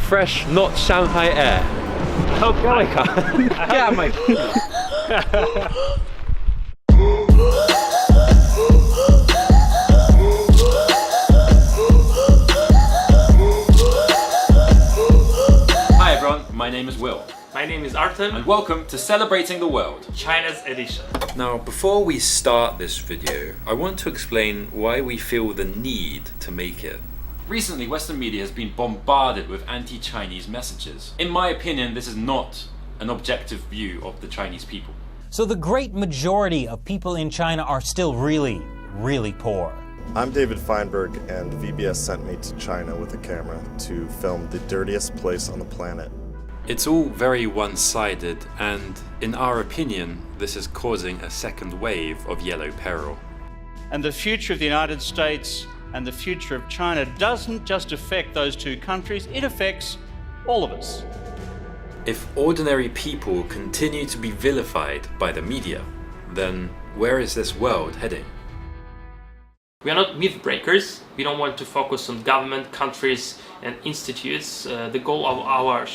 Fresh, not Shanghai air. Oh, I can't. Get out of my... Hi everyone, my name is Will. My name is Artem. And welcome to Celebrating the World, China's edition. Now, before we start this video, I want to explain why we feel the need to make it. Recently, Western media has been bombarded with anti-Chinese messages. In my opinion, this is not an objective view of the Chinese people. So the great majority of people in China are still really, really poor. I'm David Feinberg, and VBS sent me to China with a camera to film the dirtiest place on the planet. It's all very one-sided, and in our opinion, this is causing a second wave of yellow peril. And the future of the United States and the future of China doesn't just affect those two countries, it affects all of us. If ordinary people continue to be vilified by the media, then where is this world heading? We are not myth breakers. We don't want to focus on government, countries and institutes. The goal of our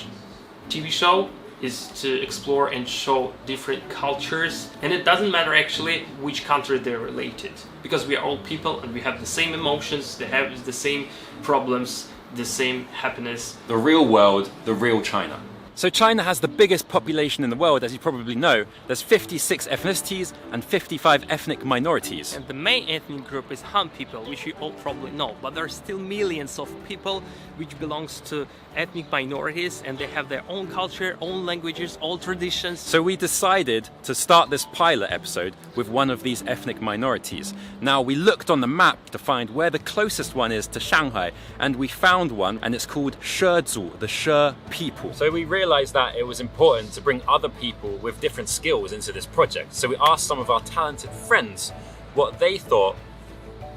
TV show is to explore and show different cultures, and it doesn't matter actually which country they're related, because we are all people and we have the same emotions, they have the same problems, the same happiness. The real world, the real China. So China has the biggest population in the world, as you probably know. There's 56 ethnicities and 55 ethnic minorities. And the main ethnic group is Han people, which you all probably know, but there are still millions of people which belongs to ethnic minorities, and they have their own culture, own languages, own traditions. So we decided to start this pilot episode with one of these ethnic minorities. Now, we looked on the map to find where the closest one is to Shanghai, and we found one, and it's called Shezhu, the She people. So we realized that it was important to bring other people with different skills into this project. So we asked some of our talented friends what they thought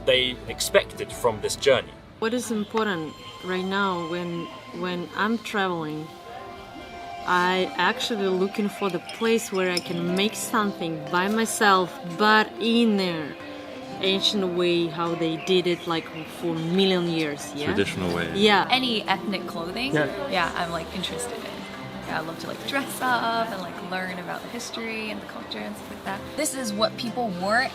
they expected from this journey. What is important right now when I'm traveling, I actually looking for the place where I can make something by myself, but in their ancient way, how they did it like for a million years. Yeah? Traditional way. Yeah. Any ethnic clothing, yeah, I'm like interested in. Yeah, I love to like dress up and like learn about the history and the culture and stuff like that. This is what people wore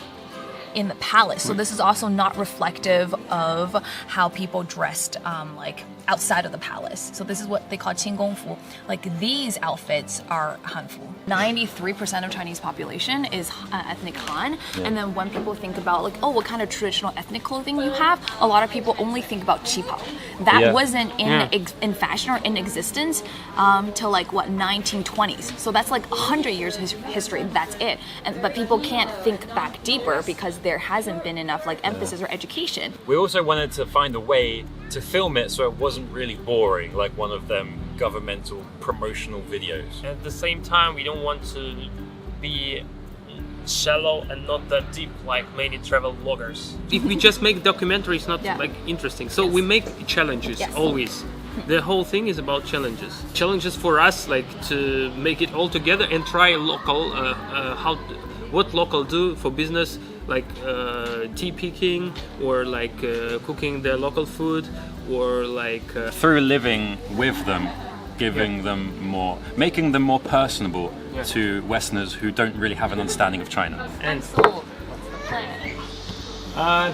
in the palace, so this is also not reflective of how people dressed like outside of the palace. So this is what they call qinggongfu. Like these outfits are Hanfu. 93% of Chinese population is ethnic Han, and then when people think about like, oh, what kind of traditional ethnic clothing you have, a lot of people only think about qipao. That wasn't in fashion or in existence till like what, 1920s. So that's like 100 years history. That's it. But people can't think back deeper because there hasn't been enough like emphasis or education. We also wanted to find a way to film it so it wasn't really boring, like one of them governmental promotional videos. At the same time, we don't want to be shallow and not that deep like many travel vloggers. If we just make documentary, it's not like interesting. So we make challenges always. The whole thing is about challenges. Challenges for us, like to make it all together and try local, what local do for business, like tea picking, or like cooking their local food, or like through living with them, giving them more, making them more personable to Westerners who don't really have an understanding of China. And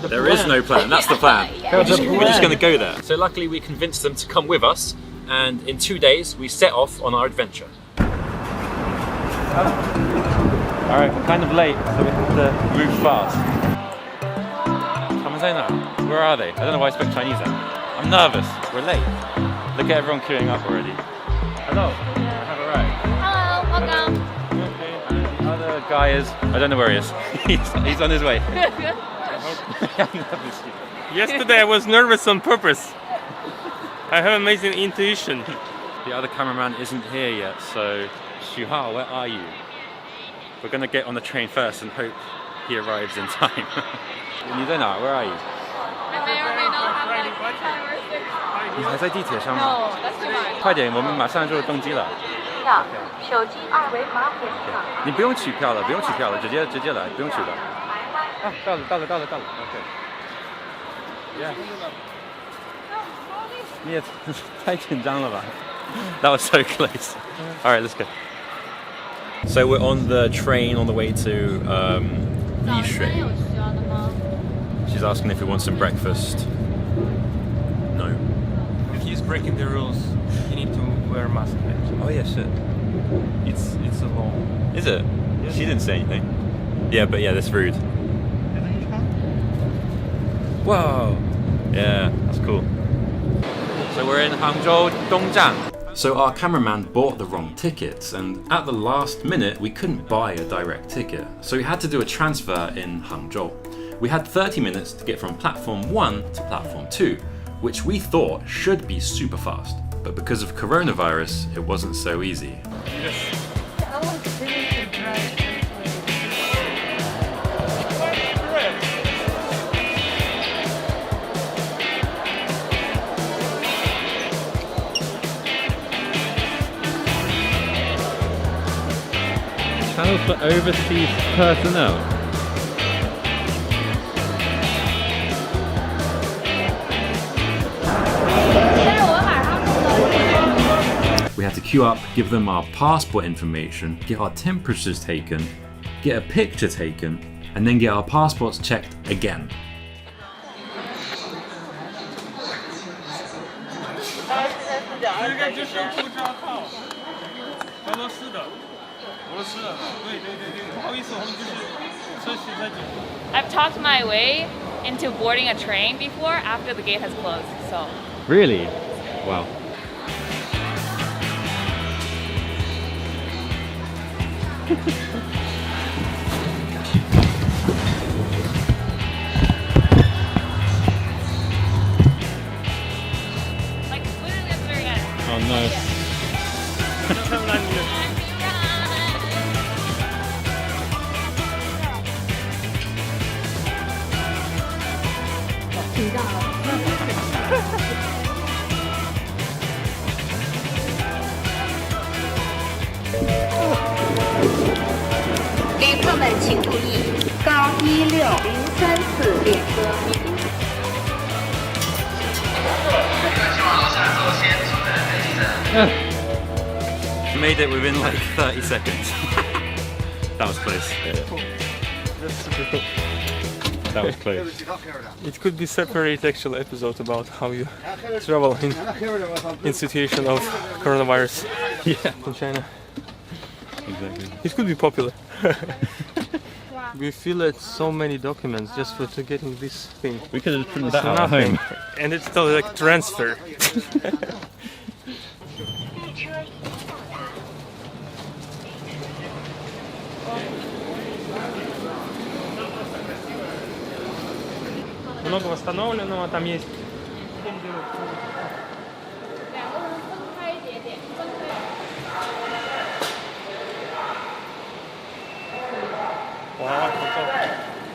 there is no plan. That's the plan. We're just going to go there. So luckily we convinced them to come with us, and in 2 days we set off on our adventure. Alright, we're kind of late, so we have to move fast. Where are they? I don't know why I spoke Chinese then. I'm nervous. We're late. Look at everyone queuing up already. Hello. Have a ride. Hello, welcome. Okay. And the other guy is, I don't know where he is. he's on his way. yesterday I was nervous on purpose. I have amazing intuition. The other cameraman isn't here yet, so Xuhao, where are you? We're gonna get on the train first and hope he arrives in time. Where are you? I may or may not have like 5 or 6. 你还在地铁上吗？ No, that's too much. 快点，我们马上就登机了。手机二维码检测。你不用取票了，直接来，不用取了。啊，到了。OK。Yeah. Yeah, 太紧张了吧? That was so close. All right, let's go. So we're on the train on the way to Lishui. She's asking if we want some breakfast. No. If he's breaking the rules, you need to wear a mask. Oh yeah, shit. It's a law. Is it? Yes. She didn't say anything. Yeah, but yeah, that's rude. Whoa. Yeah, that's cool. So we're in Hangzhou Dongjiang. So our cameraman bought the wrong tickets, and at the last minute we couldn't buy a direct ticket. So we had to do a transfer in Hangzhou. We had 30 minutes to get from platform 1 to platform 2, which we thought should be super fast. But because of coronavirus, it wasn't so easy. Channel for overseas personnel. We had to queue up, give them our passport information, get our temperatures taken, get a picture taken, and then get our passports checked again. I've talked my way into boarding a train before after the gate has closed, so. Really? Wow. Like, literally at the very end. Oh no. Made it within like 30 seconds. That was close. That's super cool. That was close. It could be separate actual episode about how you travel in situation of coronavirus in China. Exactly. It could be popular. We filled so many documents just for getting this thing. We could have printed It's that out at nothing. home. And it's still like transfer. Много восстановленного, там есть.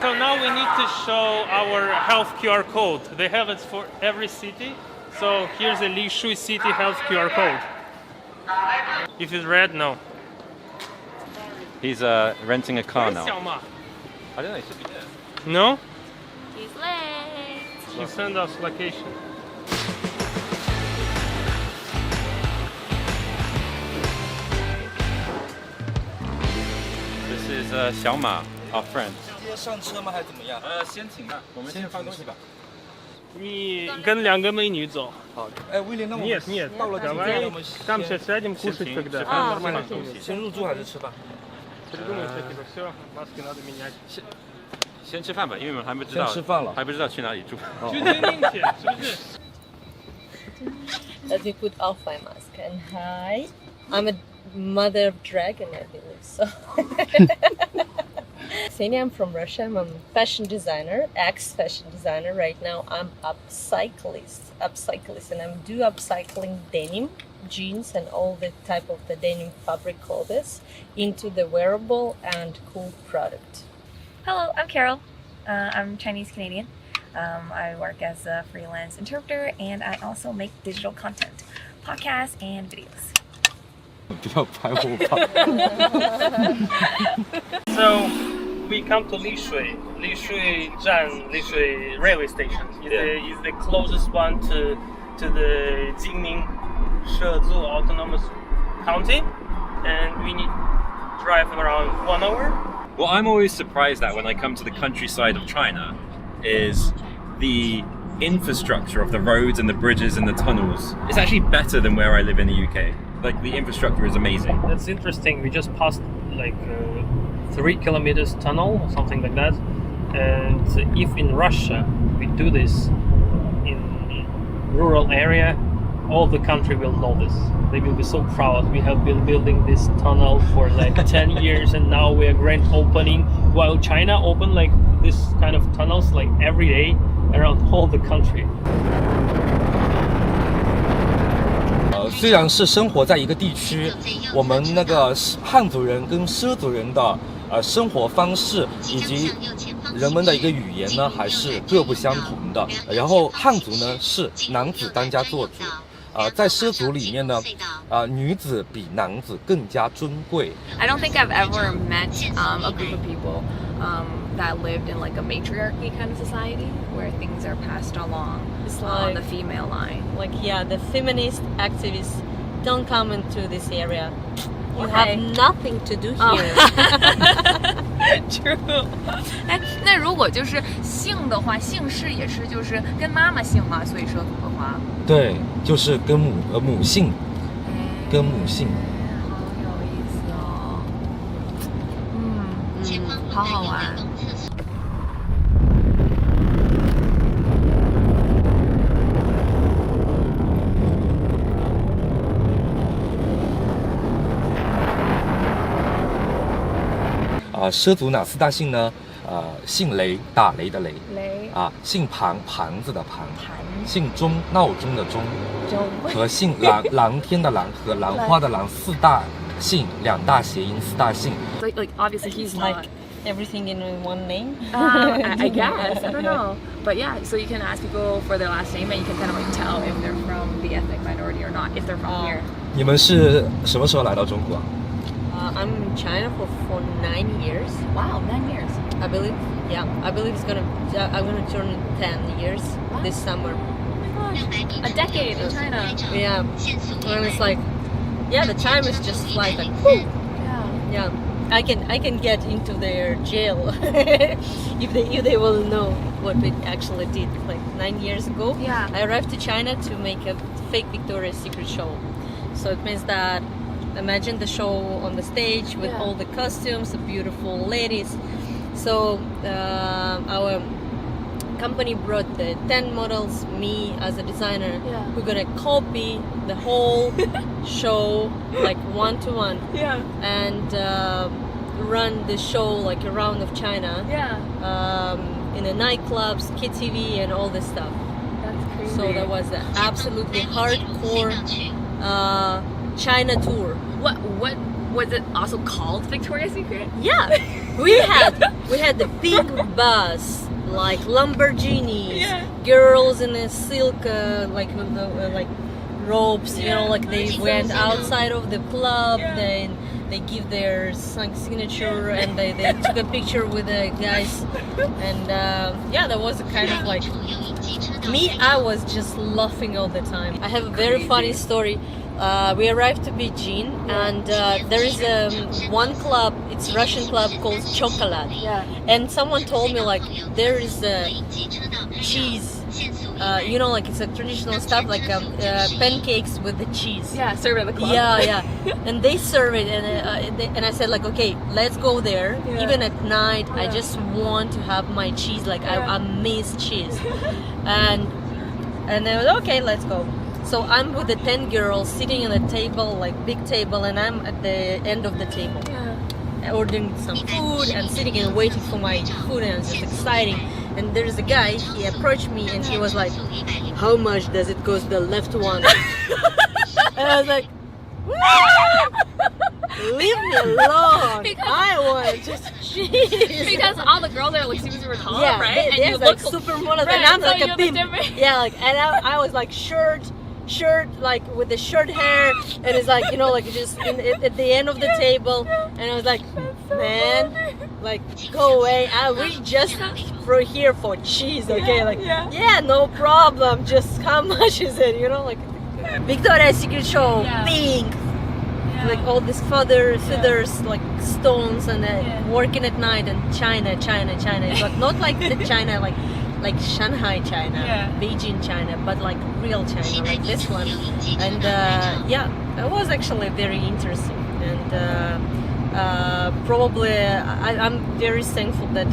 So now we need to show our health QR code. They have it for every city. So here's a Lishui city health QR code. If it's red, no. He's renting a car now. Xiaoma. I don't know, he should be there. No? He's late. She sent us location. This is Xiaoma, our friend. 上车吗？还是怎么样？先请吧，我们先放东西吧。你跟两个美女走。好的。哎，威廉，那我们 Нет, 到了景点，我们 там сейчас сядем кушать когда. Нормально. 先入住还是吃饭？ Придумайте, типа, все, маски надо менять. 先吃饭吧，因为我们还不知道。先吃饭了。还不知道去哪里住。去Jingning She，是不是？ Let me put off my mask and hi. I'm a mother of dragon, I believe so. Ksenia, I'm from Russia. I'm a fashion designer, ex-fashion designer. Right now, I'm upcyclist, and I'm do upcycling denim, jeans, and all the type of the denim fabric clothes into the wearable and cool product. Hello, I'm Carol. I'm Chinese Canadian. I work as a freelance interpreter, and I also make digital content, podcasts, and videos. So we come to Lishui 站 Lishui railway station. Is the closest one to to the Jingning She Autonomous County, and we need to drive around 1 hour. What I'm always surprised at when I come to the countryside of China is the infrastructure of the roads and the bridges and the tunnels. It's actually better than where I live in the UK. Like, the infrastructure is amazing. That's interesting. We just passed like 3 kilometers tunnel or something like that. And if in Russia we do this in rural area, all the country will know this. They will be so proud. We have been building this tunnel for like 10 years, and now we are grand opening. While China open like this kind of tunnels like every day around all the country. 虽然是生活在一个地区，我们那个汉族人跟畲族人的生活方式以及人们的一个语言呢，还是各不相同的。然后汉族呢是男子当家做主，在畲族里面呢，女子比男子更加尊贵。I don't think I've ever met a group of people that lived in like a matriarchy kind of society where things are passed along on the female line. Like, yeah, the feminist activists don't come into this area. You have nothing to do here. True. 哎，那如果就是姓的话，姓氏也是就是跟妈妈姓嘛，所以说组的话，对，就是跟母姓，跟母姓。好有意思哦。好好玩。畲族哪4大姓呢？姓雷，打雷的雷。雷。姓庞，盘子的盘。姓钟，闹钟的钟。钟。和姓蓝天的蓝和兰花的兰，4大姓，2大谐音，4大姓。Like obviously he's like everything in one name. I guess. I don't know. But yeah, so you can ask people for their last name and you can kind of like tell if they're from the ethnic minority or not, if they're from here. 你们是什么时候来到中国？I'm in China for 9 years. Wow, 9 years. I believe. Yeah, I believe I'm gonna turn 10 years this summer. Oh my gosh, a decade in China. Yeah, and it's like, yeah, the time is just like whew. Yeah. I can get into their jail if they will know what we actually did. Like 9 years ago, I arrived to China to make a fake Victoria's Secret show. So it means that imagine the show on the stage with all the costumes, the beautiful ladies. So our company brought the 10 models, me as a designer. We're gonna copy the whole show like 1-to-1. And run the show like around of China. In the nightclubs, Kid TV, and all this stuff. That's crazy. So that was an absolutely hardcore China tour. What was it also called Victoria's Secret? Yeah, we had the big bus, like Lamborghinis, girls in a silk like robes, you know, like they went outside of the club, then they give their signature and they took a picture with the guys, and that was a kind of like me. I was just laughing all the time. I have a very funny story. We arrived to Beijing, and there is one club, it's a Russian club called Chocolate. And someone told me like there is a cheese, you know, like it's a traditional stuff, like pancakes with the cheese. Yeah, serve it at the club. Yeah. And they serve it, and I said like, okay, let's go there. Even at night, I just want to have my cheese. Like I miss cheese, and they were okay, let's go. So I'm with the 10 girls sitting on a table, like big table, and I'm at the end of the table, ordering some food and sitting and waiting for my food, and it's just exciting. And there's a guy, he approached me and he was like, how much does it cost the left one? And I was like, leave me alone. I want just cheese. Because all the girls are like super tall, right? And you like look supermodels, right, and I'm so like a bimp. Yeah, like, and I was like shirt, like with the short hair, and it's like, you know, like just at the end of the table, and I was like, man. Like, go away. We just here for cheese, okay? Like, yeah, no problem. Just how much is it? You know, like Victoria's Secret show, pink. Like all these feathers, like stones, and working at night, and China, but not like the China, like Shanghai China, Beijing China, but like real China, like this one. And it was actually very interesting, and probably I'm very thankful that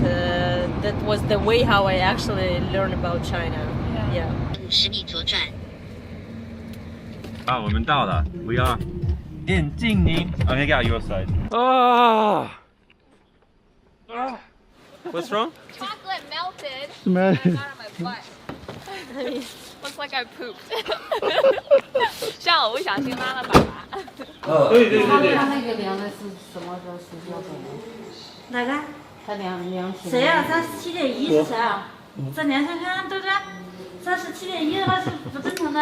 that was the way how I actually learned about China. Yeah. 50米左转。我们到了 ，We are in Jingning. I'm gonna get out your side. What's wrong? Chocolate melted. And I got on my butt. Looks like I pooped. 像我不小心拉了粑粑。对。他那个量的是什么时候是标准的？哪个？他量谁呀？37.1是谁啊？这量看看，对不对？37.1的话是不正常的。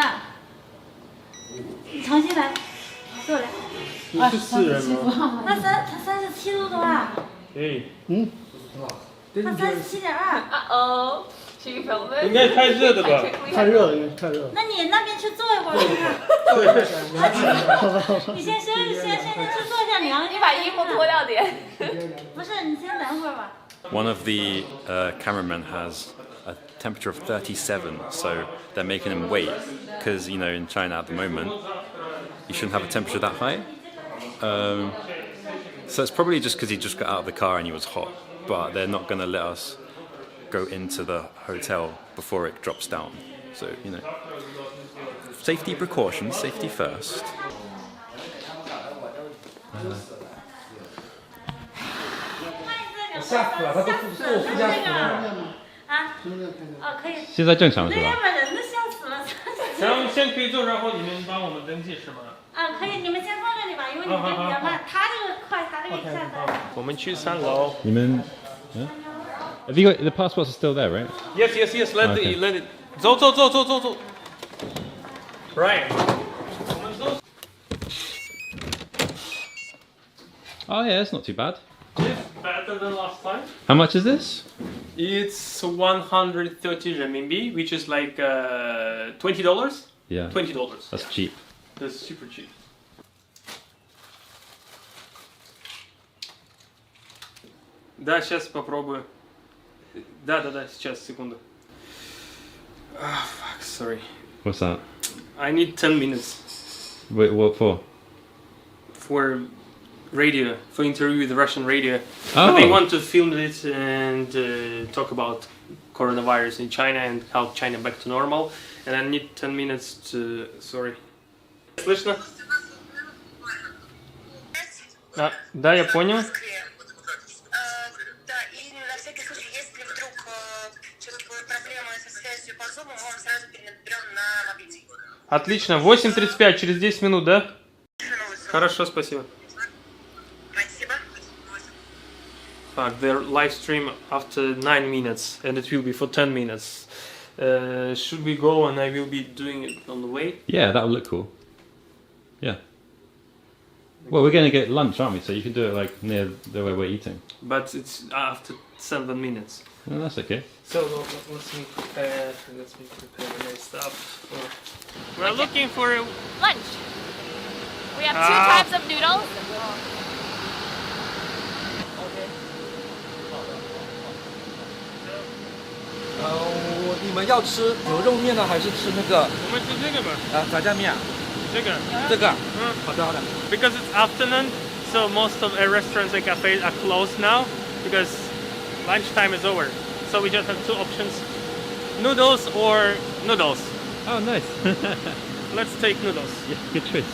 你重新来，过来。是人吗？那他37度的话。他37.2。应该太热的吧？太热了，太热了。那你那边去坐一会儿，看。你先去坐一下量。你把衣服脱掉点。不是，你先等会儿吧。One of the cameramen has a temperature of 37, so they're making him wait because, you know, in China at the moment, you shouldn't have a temperature that high. So it's probably just because he just got out of the car and he was hot, but they're not going to let us go into the hotel before it drops down. So, you know, safety precautions, safety first. 吓死了，他都坐副驾驶了。可以。现在正常是吧？那要把人都吓死了。然后先可以坐，然后你们帮我们登记是吗？可以，你们先放这里吧，因为你这比较慢。他这个快，他这个下载。我们去3楼。你们，Have you got the passports are still there, right? Yes. Let it. 走。Right. Oh yeah, it's not too bad. It's better than last time. How much is this? It's 130 renminbi, which is like $20. Yeah. $20. That's cheap. That's super cheap. Да, сейчас попробую. Да, сейчас, секунду. Fuck, sorry. What's that? I need 10 minutes. Wait, what for? For radio, for interview with the Russian radio. Oh. But they want to film it and talk about coronavirus in China and how China back to normal. And I need 10 minutes to... Sorry. Слышно? Да, я понял. Отлично, 8:35, через 10 минут, да? Хорошо, спасибо. Fuck, their live stream after 9 minutes, and it will be for 10 minutes. Should we go and I will be doing it on the way? Yeah, that would look cool. Yeah. Well, we're going to get lunch, aren't we? So you can do it like near the way we're eating. But it's after 7 minutes. No, that's okay. So let's me prepare my stuff. We're looking for lunch. We have 2 types of noodles. Okay. 你们要吃牛肉面呢，还是吃那个？我们吃这个吧。炸酱面。这个。好的。Because it's afternoon, so most of the restaurants and cafes are closed now because lunchtime is over. So we just have 2 options: noodles or noodles. Oh, nice. Let's take noodles. Yeah, good choice.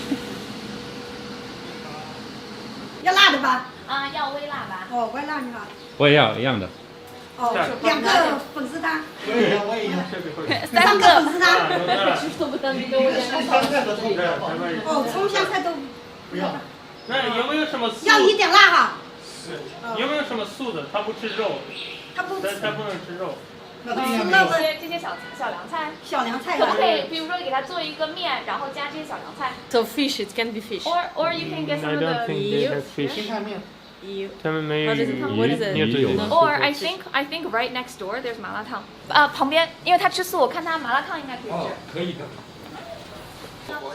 要辣的吧？要微辣吧。微辣你好。我也要一样的。2个粉丝汤。我也要。3个粉丝汤。葱香菜豆腐。不要。那有没有什么素？要一点辣哈。有没有什么素的？他不吃肉。他不能吃肉。这些小凉菜。小凉菜。可不可以，比如说给他做一个面，然后加这些小凉菜 So fish, it can be fish. Or you can get some of the fish. 清汤面。What is it? Or I think right next door there's 麻辣烫。旁边，因为他吃素，我看他麻辣烫应该可以吃。可以的。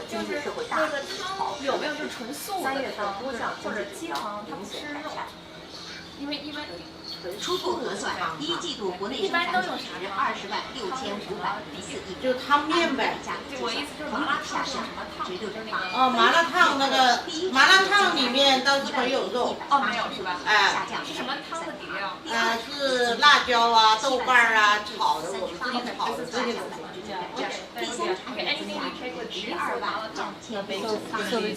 就是那个汤有没有就是纯素的汤，或者鸡汤，他不吃肉。因为一般初步核算，一季度国内生产总值20.6514亿，就汤面呗。我意思就是麻辣烫是什么烫？哦，麻辣烫那个麻辣烫里面倒是没有肉。哦，没有是吧？哎，是什么汤的底料？是辣椒啊、豆瓣啊炒的，我们自己炒的这些东西。Okay, anything you take with cheese or 麻辣烫？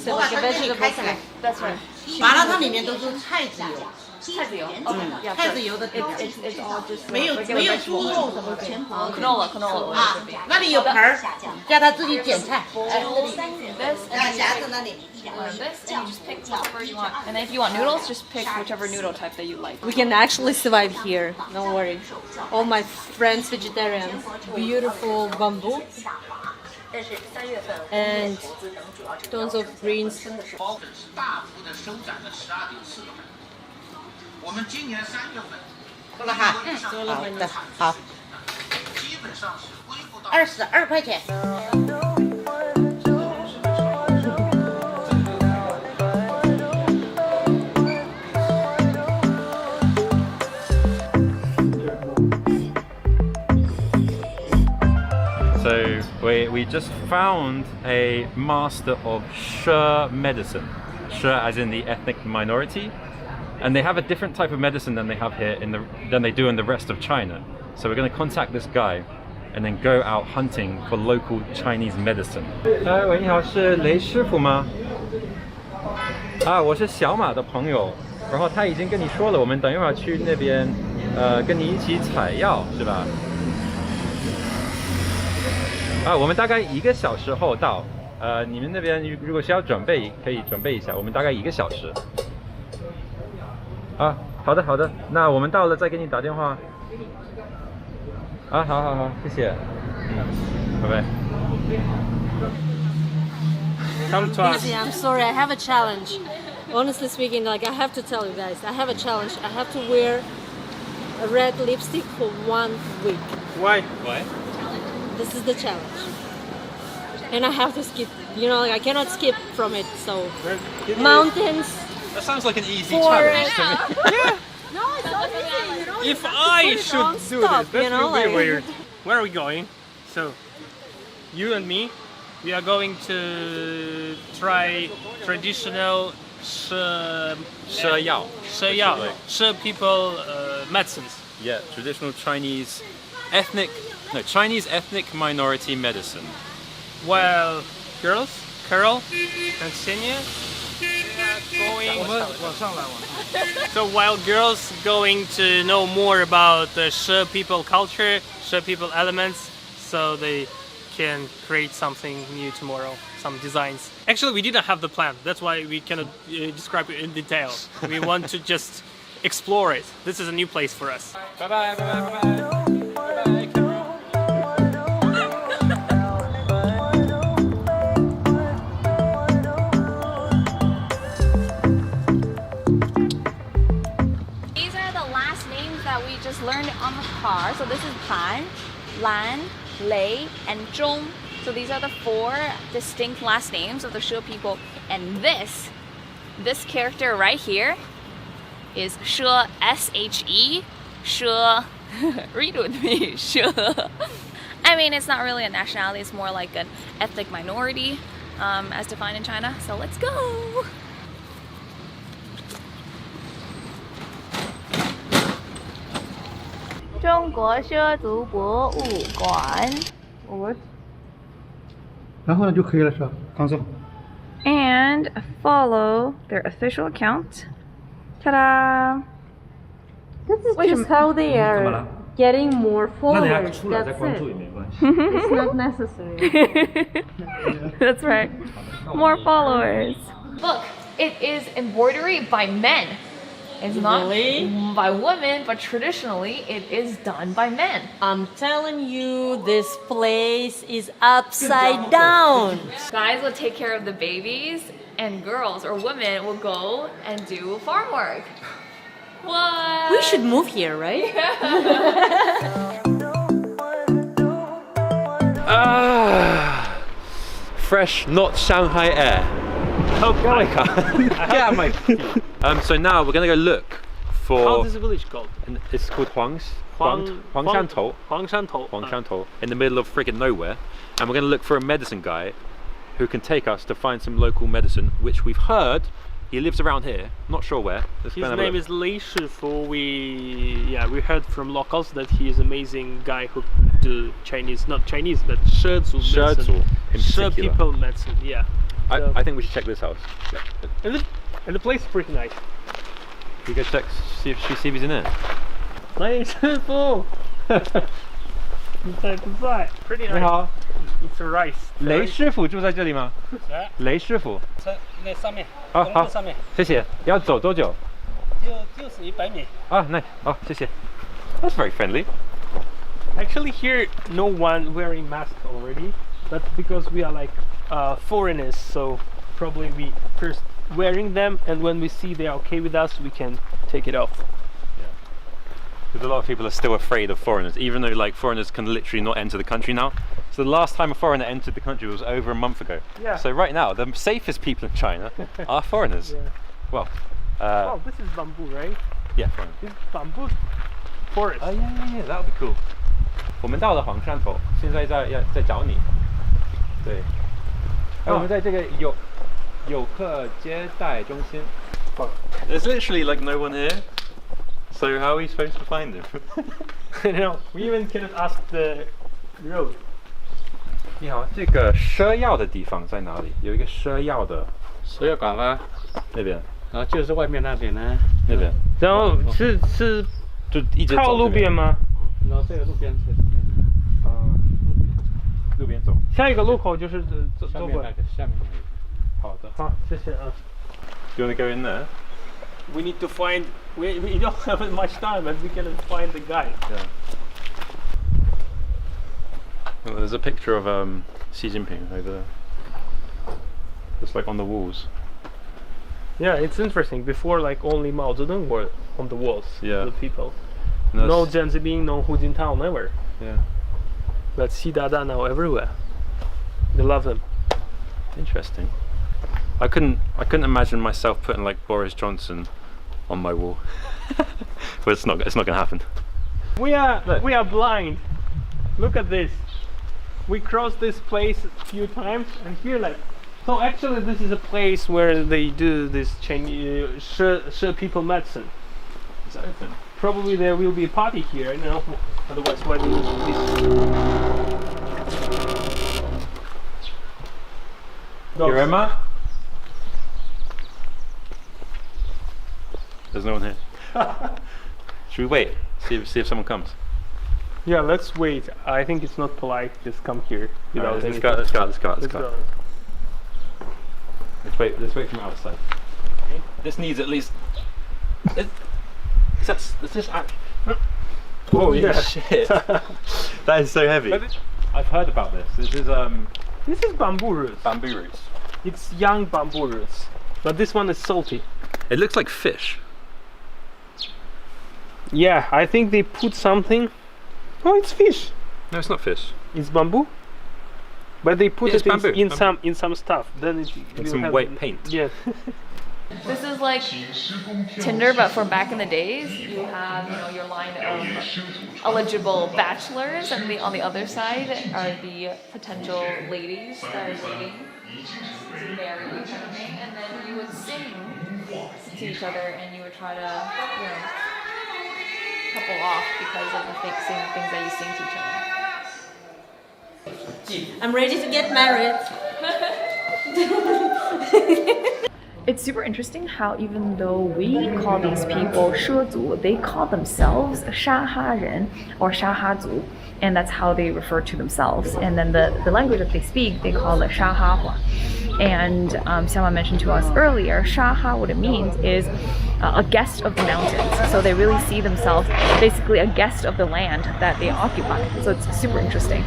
我把它给你开起来。That's right. 麻辣烫里面都是菜籽油。菜籽油，菜籽油的底，没有猪肉什么的。canola 啊，那里有盆儿，叫他自己捡菜。哎，匣子那里。This and you just pick whatever you want. And if you want noodles, just pick whichever noodle type that you like. We can actually survive here. Don't worry. All my friends vegetarians. Beautiful bamboo. And tons of greens. 我们今年3月份，做了哈，做了的，好，基本上是恢复到22块钱。So we just found a master of She medicine. She as in the ethnic minority. And they have a different type of medicine than they have here than they do in the rest of China. So we're going to contact this guy and then go out hunting for local Chinese medicine. 喂，你好，是雷师傅吗？我是小马的朋友，然后他已经跟你说了，我们等一会儿去那边，跟你一起采药，是吧？我们大概1个小时后到。你们那边如果需要准备，可以准备一下，我们大概1个小时。好的，那我们到了再给你打电话。好，谢谢。拜拜。Come to us. I'm sorry, I have a challenge. Honestly speaking, like I have to tell you guys, I have a challenge. I have to wear a red lipstick for 1 week. Why? This is the challenge. And I have to skip, like I cannot skip from it, so mountains. That sounds like an easy challenge to me. Yeah. No, it's not easy. If I should do this, that will be weird. Where are we going? So, you and me, we are going to try traditional She people medicines. Yeah, traditional Chinese ethnic minority medicine. Well, girls, Carol and Xenia, so while girls going to know more about the She people culture, She people elements, so they can create something new tomorrow, some designs. Actually, we didn't have the plan. That's why we cannot describe it in detail. We want to just explore it. This is a new place for us. Bye bye, bye bye, bye bye. Learned on the car. So this is Pan, Lan, Lei, and Zhong. So these are the 4 distinct last names of the She people. And this character right here is She, S-H-E, She. Read with me, She. I mean, it's not really a nationality. It's more like an ethnic minority, as defined in China. So let's go. And follow their official account. Ta-da! This is just how they are getting more followers. That's it. It's not necessary. That's right. More followers. Look, it is embroidery by men. It's not by women, but traditionally it is done by men. I'm telling you, this place is upside down. Guys will take care of the babies, and girls or women will go and do farm work. What? We should move here, right? Fresh, not Shanghai air. Okay. Yeah, mate. So now we're gonna go look for. How's this village called? And it's called Huangshantou. Huangshantou. In the middle of friggin' nowhere, and we're gonna look for a medicine guy who can take us to find some local medicine, which we've heard he lives around here. Not sure where. His name is Lei Shifu. We heard from locals that he is an amazing guy who do Chinese, not Chinese, but Shedzu medicine. She people medicine. Yeah. I think we should check this house. And the place is pretty nice. We go check, see if he's in there. Lei Shifu. Pretty nice. It's a rice. 雷师傅住在这里吗？雷师傅。在那上面。好，好，上面。谢谢。要走多久？就是100米。啊，那好，谢谢。That's very friendly. Actually, here no one wearing mask already, but because we are like foreigners, so probably we first wearing them, and when we see they are okay with us, we can take it off. Because a lot of people are still afraid of foreigners, even though like foreigners can literally not enter the country now. So the last time a foreigner entered the country was over a month ago. Yeah. So right now, the safest people in China are foreigners. Yeah. Well, oh, this is bamboo, right? Yeah, foreigners. This is bamboo forest. Oh yeah, that would be cool. 我们到了黄山头，现在在找你。对。我们在这个游客接待中心。There's literally like no one here. So how are we supposed to find him? No, we even cannot ask the road. 你好，这个赊药的地方在哪里？有一个赊药的。赊药馆吗？那边。然后就是外面那边呢。那边。然后是就一直靠路边吗？然后这个路边是。路边走。下一个路口就是走过来。下面那个。好的。好，谢谢啊。Do you want to go in there? We need to find. We don't have much time, but we can find the guy. Yeah. Well, there's a picture of Xi Jinping over there. Just like on the walls. Yeah, it's interesting. Before, like only Mao Zedong were on the walls. Yeah. The people. No Jiang Zemin, no Hu Jintao, never. Yeah. But Xi Dada now everywhere. They love them. Interesting. I couldn't imagine myself putting like Boris Johnson on my wall. But it's not gonna happen. We are blind. Look at this. We crossed this place a few times, and here like. So actually, this is a place where they do this Chinese She people medicine. Is that open? Probably there will be a party here. No, otherwise why do this? You Emma? There's no one here. Should we wait? See if someone comes. Yeah, let's wait. I think it's not polite just come here without Let's anything. go. Let's wait from outside. Okay. This needs at least. Holy shit! That is so heavy. I've heard about this. This is bamboo roots. Bamboo roots. It's young bamboo roots, but this one is salty. It looks like fish. Yeah, I think they put something. Oh, it's fish. No, it's not fish. It's bamboo. But they put it in bamboo. some stuff. Then it in some white paint. Yeah. This is like Tinder, but for back in the days. You have, your line of eligible bachelors, and on the other side are the potential ladies that are waiting to marry, kind of thing. And then you would sing to each other, and you would try to, couple off because of the same things that you sing to each other. I'm ready to get married. It's super interesting how even though we call these people 畲族, they call themselves 沙哈人 or 沙哈族, and that's how they refer to themselves. And then the language that they speak, they call it 沙哈话. And Xiaoma mentioned to us earlier, 沙哈, what it means is a guest of the mountains. So they really see themselves basically a guest of the land that they occupy. So it's super interesting.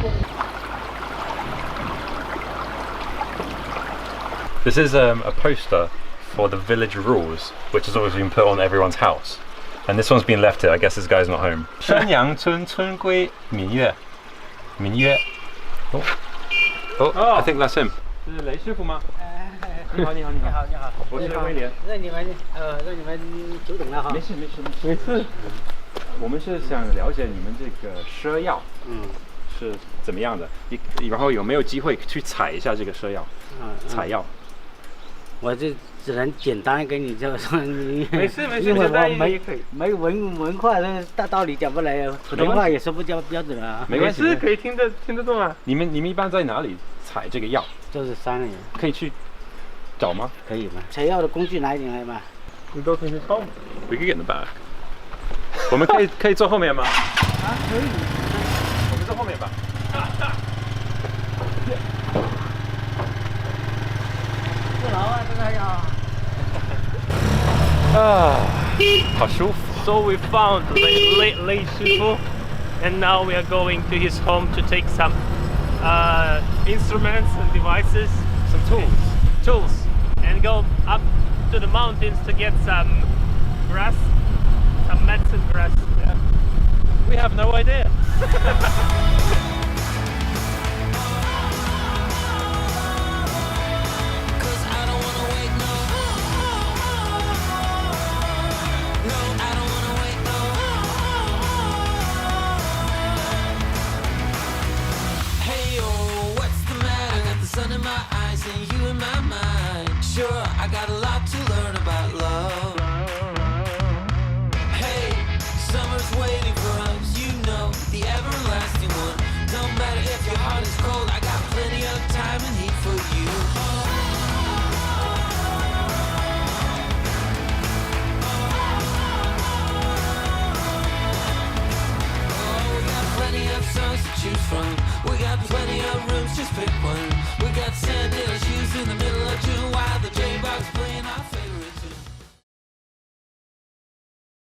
This is a poster for the village rules, which has always been put on everyone's house. And this one's been left here. I guess this guy's not home. 山阳村村规民约. Oh, I think that's him. 是雷师傅吗？你好，你好，你好，你好，我是威廉。让你们久等了哈。没事。我们是想了解你们这个赊药，是怎么样的？然后有没有机会去采一下这个赊药？采药。我这只能简单跟你就说你。没事，因为我没文化，大道理讲不来，普通话也说不标准啊。没关系，可以听得懂啊。你们一般在哪里采这个药？就是山里。可以去找吗？可以吗？采药的工具拿一点来嘛。We go to his home. We could get in the back. 我们可以坐后面吗？可以。我们坐后面吧。不牢啊，这个药。好舒服。So we found Lei Shifu, and now we are going to his home to take some instruments and devices, some tools, and go up to the mountains to get some grass, some medicine grass. Yeah. We have no idea. Sun in my eyes and you in my mind. Sure, I got a lot to learn about love.